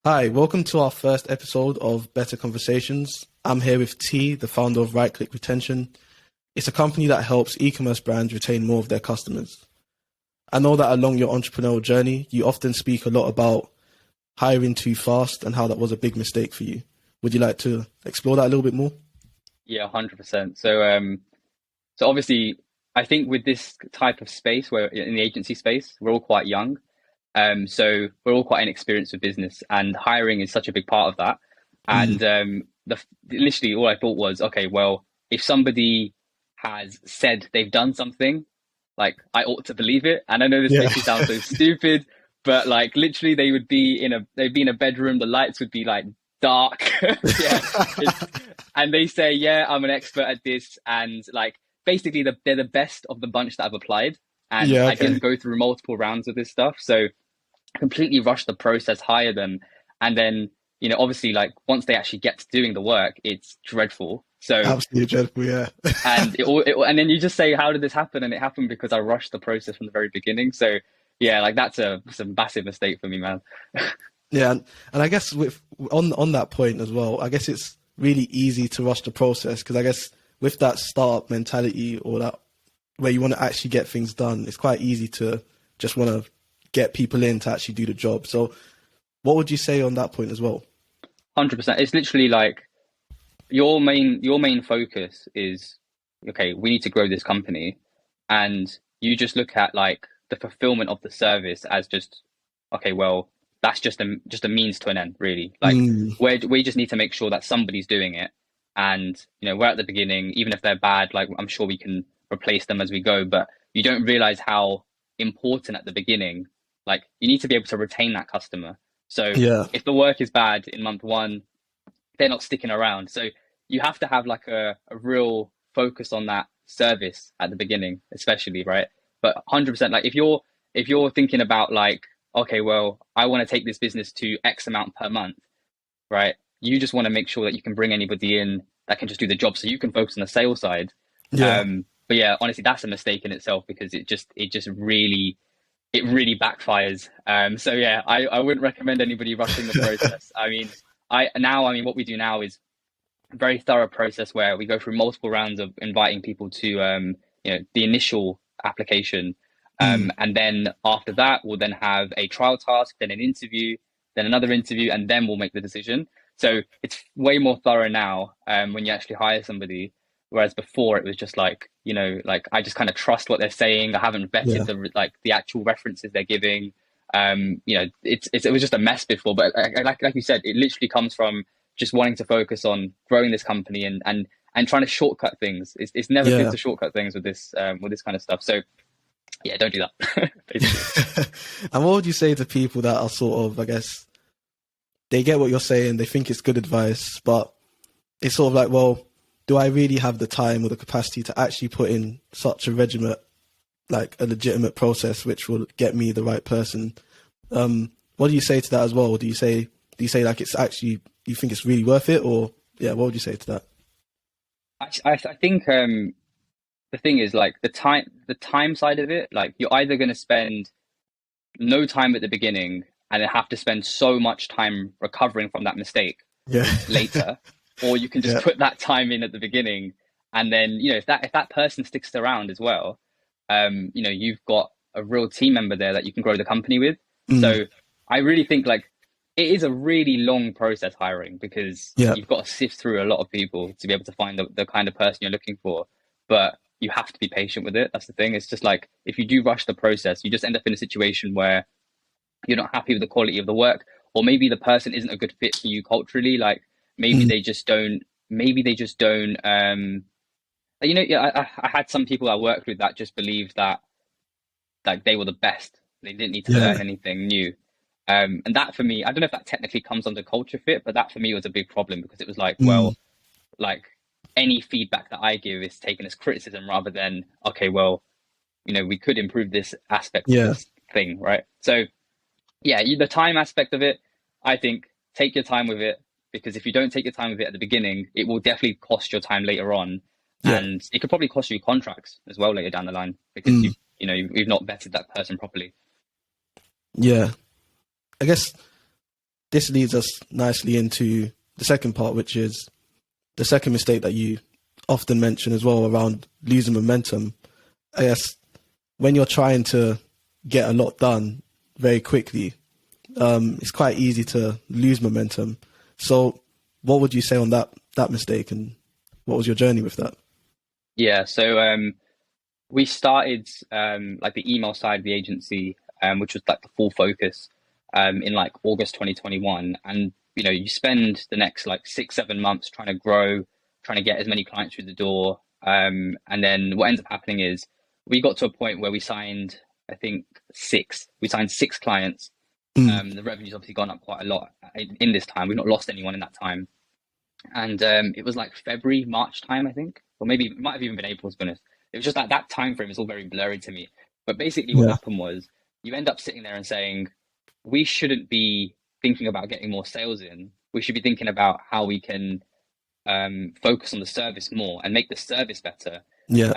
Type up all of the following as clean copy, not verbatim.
Hi, welcome to our first episode of Better Conversations. I'm here with T, the founder of Right Click Retention. It's a company that helps e-commerce brands retain more of their customers. I know that along your entrepreneurial journey, you often speak a lot about hiring too fast and how that was a big mistake for you. Would you like to explore that a little bit more? Yeah, 100%. So obviously, I think with this type of space, where in the agency space, we're all quite young. So we're all quite inexperienced with business, and hiring is such a big part of that. Mm, And literally, all I thought was, okay, well, if somebody has said they've done something, like I ought to believe it. And I know this yeah. makes me sound so stupid, but like literally, they'd be in a bedroom, the lights would be like dark, yeah, it's, and they say, yeah, I'm an expert at this, and like basically, they're the best of the bunch that have applied. And Yeah, I okay. didn't go through multiple rounds of this stuff, so completely rush the process, hire them, and then obviously, like once they actually get to doing the work, it's dreadful. So Absolutely dreadful, yeah. and then you just say, how did this happen? And it happened because I rushed the process from the very beginning. So yeah, like that's a massive mistake for me, man. Yeah, and I guess with on that point as well, I guess it's really easy to rush the process because I guess with that startup mentality or that where you want to actually get things done, it's quite easy to just want to get people in to actually do the job. So, what would you say on that point as well? 100%. It's literally like your main focus is, okay, we need to grow this company, and you just look at like the fulfillment of the service as just, okay, well, that's just a means to an end, really. Like Mm, we just need to make sure that somebody's doing it, and we're at the beginning. Even if they're bad, like I'm sure we can replace them as we go, but you don't realize how important at the beginning, like you need to be able to retain that customer. So yeah, if the work is bad in month one, they're not sticking around. So you have to have like a real focus on that service at the beginning, especially, right? But 100%, like if you're thinking about like, okay, well, I want to take this business to X amount per month, right? You just want to make sure that you can bring anybody in that can just do the job, so you can focus on the sales side. yeah, But yeah, honestly, that's a mistake in itself because it really backfires. So yeah, I wouldn't recommend anybody rushing the process. I mean, what we do now is a very thorough process where we go through multiple rounds of inviting people to the initial application, mm, and then after that we'll then have a trial task, then an interview, then another interview, and then we'll make the decision. So it's way more thorough now, when you actually hire somebody, whereas before it was just like, like I just kind of trust what they're saying. I haven't yeah, vetted the actual references they're giving. It was just a mess before, but like you said, it literally comes from just wanting to focus on growing this company and trying to shortcut things. It's never good yeah. to shortcut things with this kind of stuff. So yeah, don't do that. Basically. And what would you say to people that are sort of, I guess, they get what you're saying, they think it's good advice, but it's sort of like, well, do I really have the time or the capacity to actually put in such a regiment, like a legitimate process, which will get me the right person? What do you say to that as well? Do you say like it's actually you think it's really worth it, or yeah, what would you say to that? I think the thing is like the time side of it. Like you're either going to spend no time at the beginning and then have to spend so much time recovering from that mistake Yeah, later, or you can just yeah, put that time in at the beginning, and then if that person sticks around as well, you've got a real team member there that you can grow the company with. mm, So I really think like it is a really long process hiring because yeah, you've got to sift through a lot of people to be able to find the kind of person you're looking for. But you have to be patient with it. That's the thing. It's just like if you do rush the process, you just end up in a situation where you're not happy with the quality of the work, or maybe the person isn't a good fit for you culturally. Like maybe mm, they just don't. Maybe they just don't. Yeah, I had some people I worked with that just believed that like they were the best. They didn't need to learn yeah, anything new. And that for me, I don't know if that technically comes under culture fit, but that for me was a big problem because it was like, mm, well, like any feedback that I give is taken as criticism rather than, okay, well, we could improve this aspect of yeah, this thing, right? So yeah, the time aspect of it, I think take your time with it, because if you don't take your time with it at the beginning, it will definitely cost your time later on, yeah, and it could probably cost you contracts as well later down the line because mm, you've not vetted that person properly. yeah. I guess this leads us nicely into the second part, which is the second mistake that you often mention as well around losing momentum. I guess when you're trying to get a lot done very quickly, it's quite easy to lose momentum. So what would you say on that mistake, and what was your journey with that? Yeah, so we started like the email side of the agency, which was like the full focus in like August 2021. And you spend the next like 6, 7 months trying to grow, trying to get as many clients through the door. And then what ends up happening is we got to a point where we signed, I think we signed 6 clients. Mm. The revenue's obviously gone up quite a lot in this time. We've not lost anyone in that time. And it was like February, March time, I think, or maybe it might have even been April, to be honest. It was just that time frame is all very blurry to me. But basically, what Yeah. happened was you end up sitting there and saying, we shouldn't be thinking about getting more sales in. We should be thinking about how we can focus on the service more and make the service better. Yeah.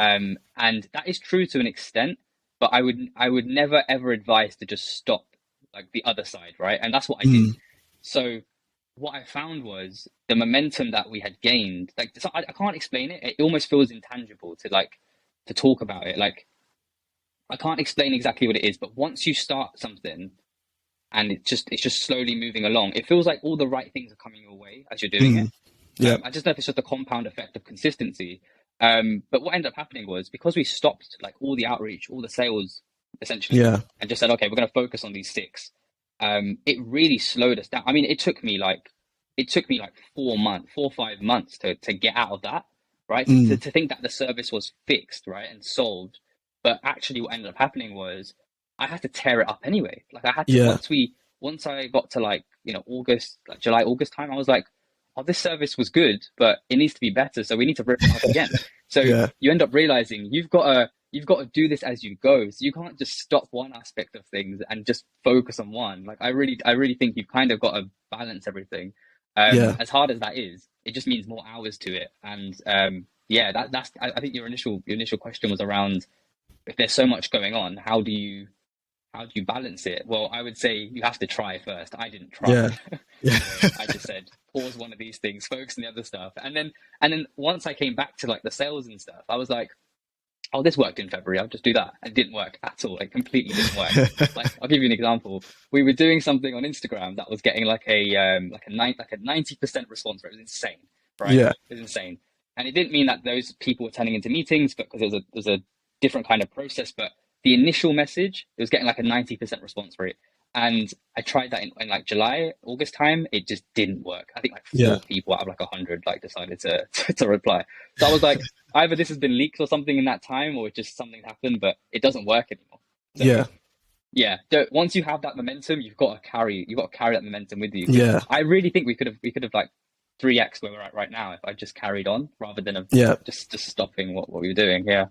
And that is true to an extent, but I would never ever advise to just stop like the other side, right? And that's what I did. Mm. So what I found was the momentum that we had gained. Like I can't explain it. It almost feels intangible to talk about it. Like I can't explain exactly what it is, but once you start something and it's just slowly moving along, it feels like all the right things are coming your way as you're doing it. Mm. Yeah. I just know if it's just a compound effect of consistency. But what ended up happening was because we stopped like all the outreach, all the sales essentially, Yeah. and just said, okay, we're going to focus on these 6. It really slowed us down. I mean, it took me like 4 or 5 months to get out of that, right? Mm. To think that the service was fixed, right, and solved. But actually, what ended up happening was I had to tear it up anyway. Like I had to Yeah. once I got to like August, like July, August time, I was like, oh, this service was good, but it needs to be better. So we need to rip it up again. So Yeah. you end up realizing you've got to do this as you go. So you can't just stop one aspect of things and just focus on one. Like I really think you've kind of got to balance everything. Yeah. As hard as that is, it just means more hours to it. And yeah, that's I think your initial question was around if there's so much going on, how do you balance it? Well, I would say you have to try first. I didn't try. Yeah. Yeah. I just said pause one of these things, focus on the other stuff, and then once I came back to like the sales and stuff, I was like, oh, this worked in February. I'll just do that. It didn't work at all. It completely didn't work. Like I'll give you an example. We were doing something on Instagram that was getting like a 90% response rate. It was insane, right? Yeah. It was insane, and it didn't mean that those people were turning into meetings, but because there's a different kind of process. But the initial message, it was getting like a 90% response rate. And I tried that in like July, August time. It just didn't work. I think like 4 Yeah. people out of like 100 like decided to reply. So I was like, either this has been leaked or something in that time, or just something happened, but it doesn't work anymore. So Yeah. yeah, once you have that momentum, you've got to carry that momentum with you. Yeah. I really think we could have like 3x where we're at right now if I just carried on rather than Yeah. just stopping what we were doing. Yeah.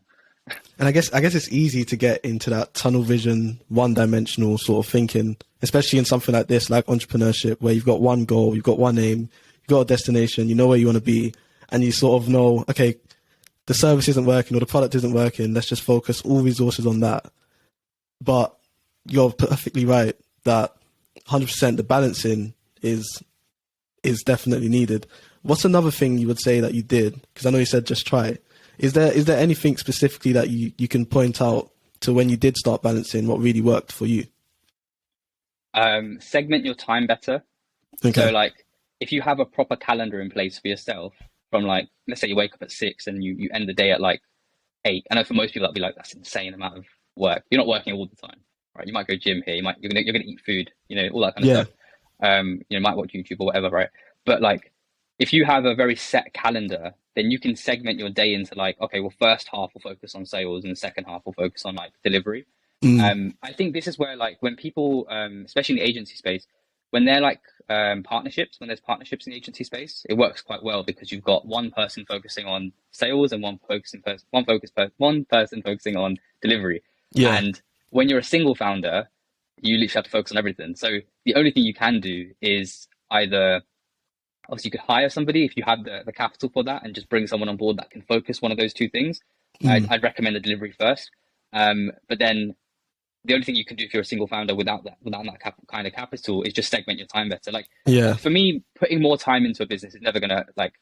And I guess it's easy to get into that tunnel vision, one-dimensional sort of thinking, especially in something like this, like entrepreneurship, where you've got one goal, you've got one aim, you've got a destination, you know where you want to be, and you sort of know, okay, the service isn't working or the product isn't working, let's just focus all resources on that. But you're perfectly right that 100% the balancing is definitely needed. What's another thing you would say that you did? Because I know you said just try it. Is there anything specifically that you can point out to when you did start balancing what really worked for you? Segment your time better. Okay. So like if you have a proper calendar in place for yourself from like, let's say you wake up at 6 and you end the day at like 8. I know for most people that'd be like, that's an insane amount of work. You're not working all the time, right? You might go gym here. You're gonna eat food, all that kind of Yeah. stuff. Might watch YouTube or whatever, right? But like if you have a very set calendar, then you can segment your day into like, okay, well, first half will focus on sales and the second half will focus on like delivery. I think this is where like when people, especially in the agency space, when they're like partnerships, when there's partnerships in the agency space, it works quite well because you've got one person focusing on sales and one person focusing on delivery. Yeah. And when you're a single founder, you literally have to focus on everything. So the only thing you can do is either, obviously, you could hire somebody if you have the capital for that and just bring someone on board that can focus one of those two things. I'd recommend the delivery first. But then the only thing you can do if you're a single founder without that kind of capital is just segment your time better. Like Yeah. for me, putting more time into a business is never gonna like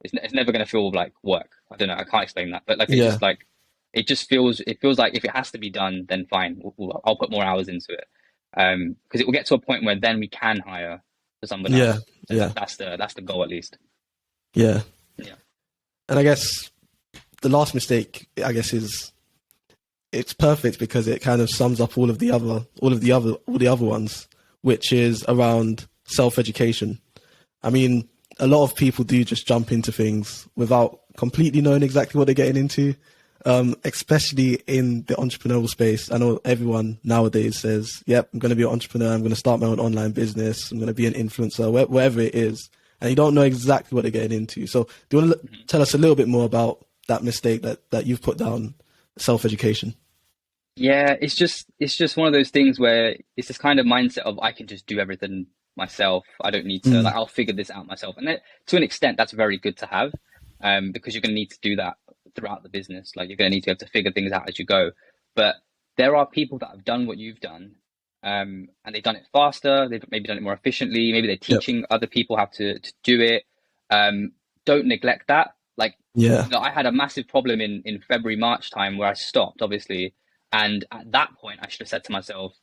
it's never gonna feel like work. I don't know. I can't explain that, but like it's Yeah. just like it feels like if it has to be done, then fine. I'll put more hours into it. Because it will get to a point where then we can hire for someone else. Yeah. So Yeah. that's the goal at least. Yeah. Yeah. And I guess the last mistake, I guess, is it's perfect because it kind of sums up all the other ones, which is around self-education. I mean, a lot of people do just jump into things without completely knowing exactly what they're getting into, especially in the entrepreneurial space. I know everyone nowadays says, yep, I'm going to be an entrepreneur. I'm going to start my own online business. I'm going to be an influencer, whatever it is. And you don't know exactly what they're getting into. So do you want to tell us a little bit more about that mistake that you've put down, self-education? Yeah, it's just one of those things where it's this kind of mindset of I can just do everything myself. I don't need to Mm, like I'll figure this out myself. And that, to an extent, that's very good to have, because you're going to need to do that throughout the business. Like you're going to need to be able to figure things out as you go. But there are people that have done what you've done, and they've done it faster. They've maybe done it more efficiently. Maybe they're yep. teaching other people how to do it. Don't neglect that. Like, Yeah. I had a massive problem in February, March time where I stopped, obviously. And at that point, I should have said to myself,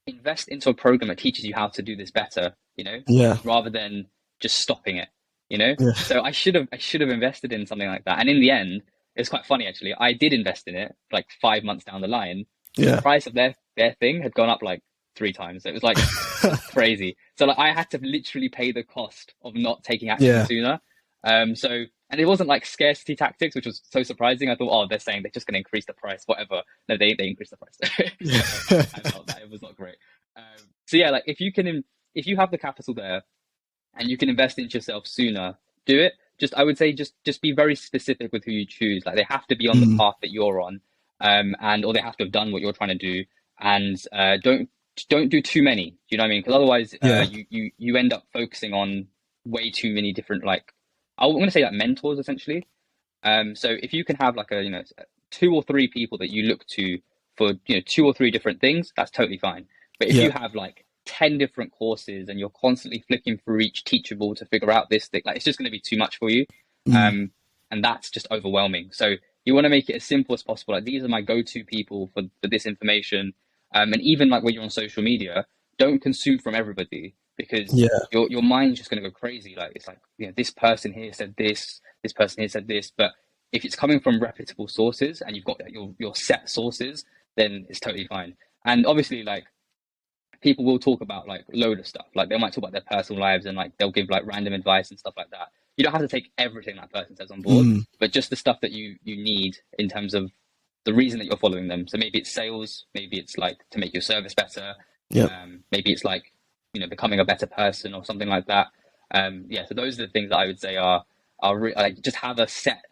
invest into a program that teaches you how to do this better, Yeah. rather than just stopping it. Yeah. So I should have invested in something like that. And in the end, it's quite funny actually. I did invest in it like 5 months down the line, but the Yeah. price of their thing had gone up like 3 times. So it was crazy. So like I had to literally pay the cost of not taking action Yeah. sooner. And it wasn't like scarcity tactics, which was so surprising. I thought, oh, they're saying they're just going to increase the price, whatever. No, they increased the price. I felt that it was not great. So yeah, like if you have the capital there and you can invest into yourself sooner, do it. I would say just be very specific with who you choose. Like they have to be on the Mm, path that you're on, and or they have to have done what you're trying to do, and don't do too many. Do you know what I mean? Because otherwise, yeah. you end up focusing on way too many different like I'm going to say like mentors essentially. So if you can have like two or three people that you look to for two or three different things, that's totally fine. But if Yeah. you have like 10 different courses and you're constantly flicking through each teachable to figure out this thing, like it's just going to be too much for you. Mm, And that's just overwhelming. So you want to make it as simple as possible. Like these are my go-to people for this information. And even like when you're on social media, don't consume from everybody because yeah. your mind's just going to go crazy. Like it's like, this person here said this person here said this, but if it's coming from reputable sources and you've got your set sources, then it's totally fine. And obviously, like people will talk about like load of stuff. Like they might talk about their personal lives and like they'll give like random advice and stuff like that. You don't have to take everything that person says on board, Mm, but just the stuff that you need in terms of the reason that you're following them. So maybe it's sales, maybe it's like to make your service better, yep. maybe it's like becoming a better person or something like that. Yeah, so those are the things that I would say are like just have a set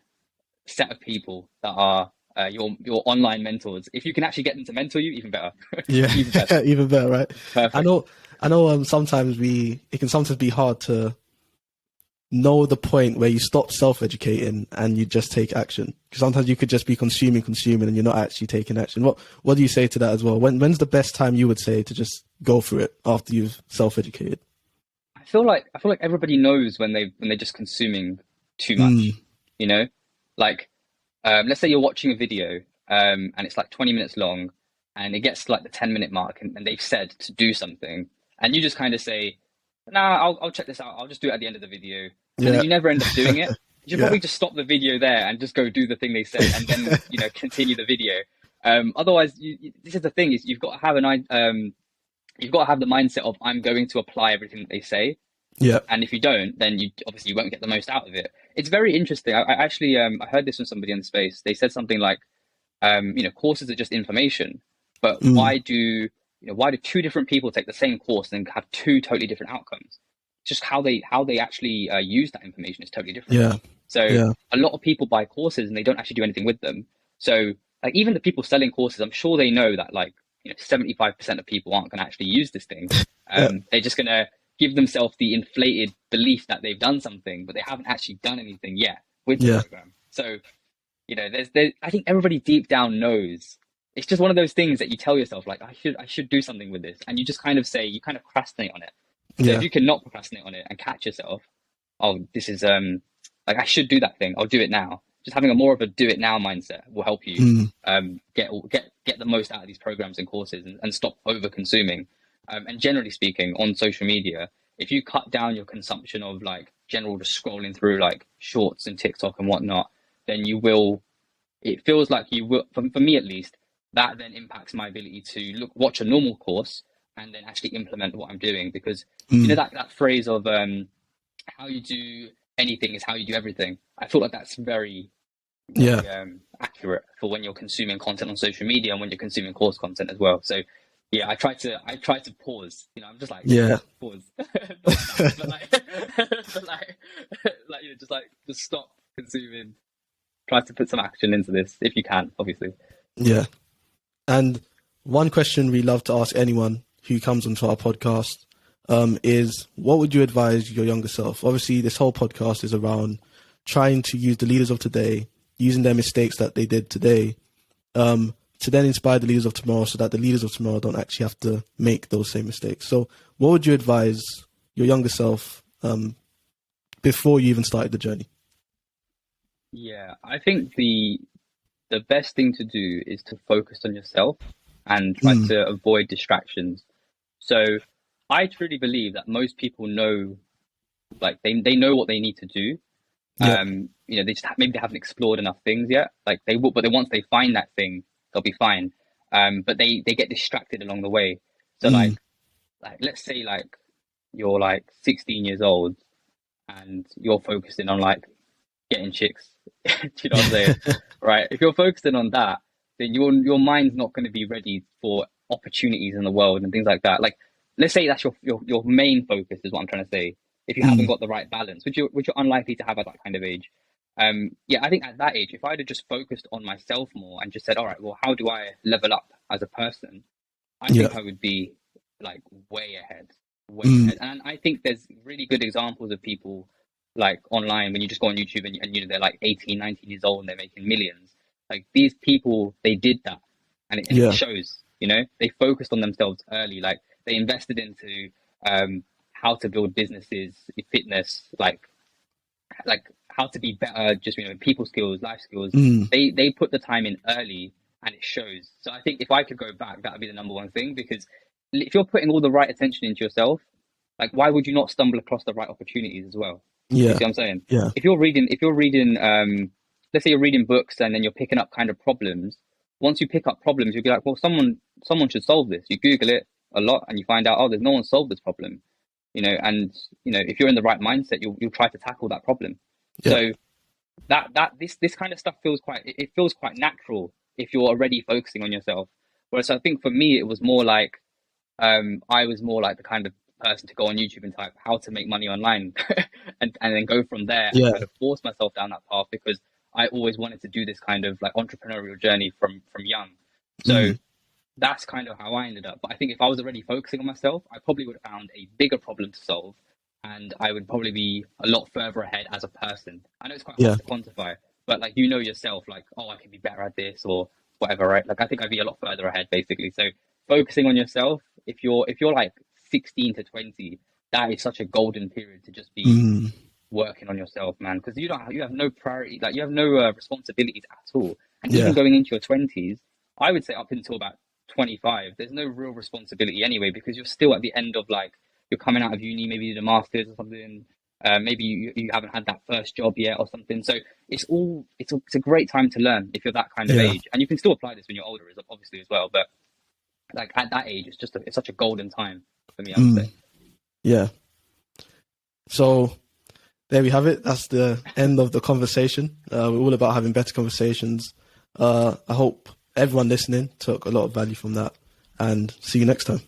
of people that are your online mentors. If you can actually get them to mentor you, even better. Yeah. Even better. Even better, right? I Perfect. know. I know. Sometimes it can sometimes be hard to know the point where you stop self-educating and you just take action. Because sometimes you could just be consuming, and you're not actually taking action. What do you say to that as well? When's the best time you would say to just go through it after you've self-educated? I feel like everybody knows when they're just consuming too Mm, much. You know, like let's say you're watching a video and it's like 20 minutes long, and it gets to like the 10-minute mark, and they've said to do something, and you just kind of say, "Nah, I'll check this out. I'll just do it at the end of the video," and then yeah. you never end up doing it. You should Yeah. probably just stop the video there and just go do the thing they said, and then continue the video. Otherwise, this is the thing: is you've got to have you've got to have the mindset of I'm going to apply everything that they say, Yeah. and if you don't, then you obviously you won't get the most out of it. It's very interesting. I actually I heard this from somebody in the space. They said something like, courses are just information, but Mm, why do two different people take the same course and have two totally different outcomes? Just how they actually use that information is totally different. yeah. So Yeah. a lot of people buy courses and they don't actually do anything with them. So like even the people selling courses, I'm sure they know that like 75% of people aren't going to actually use this thing. Yeah. They're just going to give themselves the inflated belief that they've done something, but they haven't actually done anything yet with the Yeah. program. So I think everybody deep down knows it's just one of those things that you tell yourself, like, I should do something with this. And you just kind of say, you kind of procrastinate on it. So Yeah. if you can not procrastinate on it and catch yourself, oh, this is, like, I should do that thing. I'll do it now. Just having a more of a do it now mindset will help you, Mm. get the most out of these programs and courses, and stop over consuming. And generally speaking, on social media, if you cut down your consumption of like general just scrolling through like shorts and TikTok and whatnot, then it feels like you will, for me at least, that then impacts my ability to watch a normal course and then actually implement what I'm doing. Because you know that phrase of how you do anything is how you do everything. I feel like that's very accurate for when you're consuming content on social media and when you're consuming course content as well. So yeah, I try to pause. You know, I'm just like pause, but like, like you know, just stop consuming. Try to put some action into this if you can, obviously. Yeah. And one question we love to ask anyone who comes onto our podcast is, what would you advise your younger self? Obviously, this whole podcast is around trying to use the leaders of today, using their mistakes that they did today, to then inspire the leaders of tomorrow, so that the leaders of tomorrow don't actually have to make those same mistakes. So what would you advise your younger self before you even started the journey? Yeah, I think the best thing to do is to focus on yourself and try to avoid distractions. So I truly believe that most people know, like they know what they need to do. Yeah. You know, maybe they haven't explored enough things yet. Like they will, but then once they find that thing, they'll be fine. But they get distracted along the way. So like let's say like you're like 16 years old and you're focusing on like getting chicks. Do you know what I'm saying? Right. If you're focusing on that, then your mind's not going to be ready for opportunities in the world and things like that. Like, let's say that's your main focus, is what I'm trying to say. If you haven't got the right balance, which you're unlikely to have at that kind of age. Yeah, I think at that age, if I'd have just focused on myself more and just said, all right, well, how do I level up as a person? I think I would be like way ahead. And I think there's really good examples of people like online, when you just go on YouTube and you know, they're like 18, 19 years old and they're making millions. Like these people, they did that, and it shows. You know, they focused on themselves early. Like they invested into how to build businesses, fitness, like how to be better, just, you know, people skills, life skills. They put the time in early, and it shows. So I think if I could go back, that would be the number one thing, because if you're putting all the right attention into yourself, like why would you not stumble across the right opportunities as well? Yeah. You see what I'm saying? Yeah. If you're reading, let's say you're reading books and then you're picking up kind of problems. Once you pick up problems, you'll be like, well, someone should solve this. You Google it a lot and you find out, oh, there's no one solved this problem. You know, and you know, if you're in the right mindset, you'll try to tackle that problem. Yeah. So this kind of stuff feels quite natural if you're already focusing on yourself. Whereas I think for me, it was more like I was more like the kind of person to go on YouTube and type how to make money online and then go from there and kind of force myself down that path, because I always wanted to do this kind of like entrepreneurial journey from young. So that's kind of how I ended up. But I think if I was already focusing on myself, I probably would have found a bigger problem to solve, and I would probably be a lot further ahead as a person. I know it's quite hard to quantify, but like, you know yourself, like, oh, I can be better at this or whatever, right? Like I think I'd be a lot further ahead, basically. So focusing on yourself, if you're like 16 to 20, that is such a golden period to just be working on yourself, man, because you have no priority, like you have no responsibilities at all. And even going into your 20s, I would say up until about 25, there's no real responsibility anyway, because you're still at the end of, like, you're coming out of uni, maybe you did a master's or something, maybe you haven't had that first job yet or something. So it's a great time to learn if you're that kind of age, and you can still apply this when you're older, obviously, as well. But like at that age, it's such a golden time for me, I would say. Yeah. So there we have it. That's the end of the conversation. We're all about having better conversations. I hope everyone listening took a lot of value from that, and see you next time.